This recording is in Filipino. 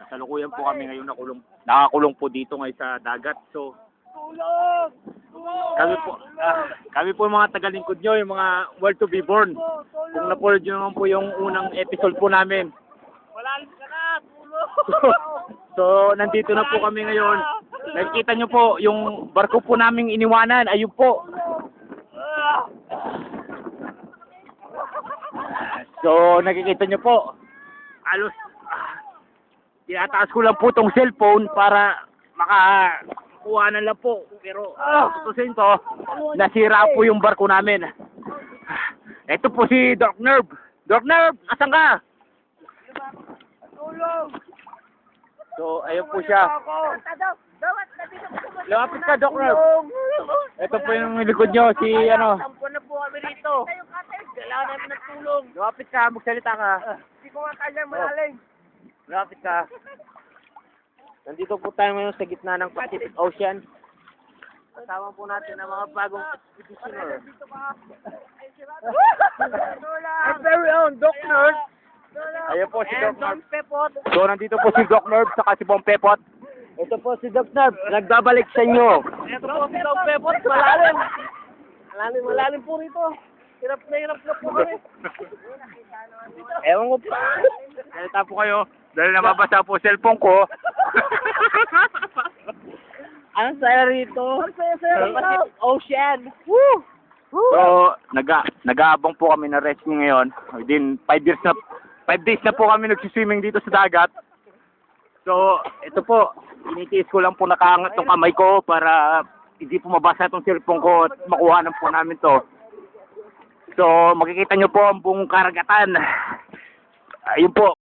Kasalukuyan po kami ngayon nakakulong po dito ngayon sa dagat. So, kami po yung mga tagalingkod nyo, yung mga World to be born. Kung napolood nyo naman po yung unang episode po namin. Malalim ka na, tulong! So, nandito na po kami ngayon. Nakikita nyo po, yung barko po naming iniwanan, ayun po. So, nakikita nyo po, halos, tinataas ko lang po tong cellphone para makakuha na lang po. Pero, tutusin ko, nasira po yung barko namin. Ito po si Doc Nerve. Doc Nerve, asan ka? Tulong! So, ayun po siya. Lapit ka, Doc Nerve. Ito po yung likod nyo, si ano. Sampo na po kami rito. Kailangan namin ng tulong. Lapit ka, magsalita ka. Hindi ko nga kaya malalim. Lapit ka. Nandito po tayo ngayon sa gitna ng Pacific Ocean. Kasama po natin ang mga bagong expeditioner. Our very own Doc Nerve. Ayun po si Doc Nerve. Pepot. So, nandito po si Doc Nerve saka si Bong Pepot. Ito po si Doc Nerve. Nagbabalik sa inyo. Ito po si Doc Pepot. Malalim. Malalim po rito. Hirap na po kami. Ewan ko po. Salita po kayo. Dahil nababasa po cellphone ko. Ang saya rito. Pacific Ocean. Woo! So, nag-aabang po kami na rescue ngayon. Within 5 days na po kami nagsiswimming dito sa dagat. So, ito po, initiis ko lang po nakaangat tong kamay ko para hindi po mabasa itong cellphone ko at makuha na po namin to. So, makikita nyo po ang buong karagatan. Ayun po.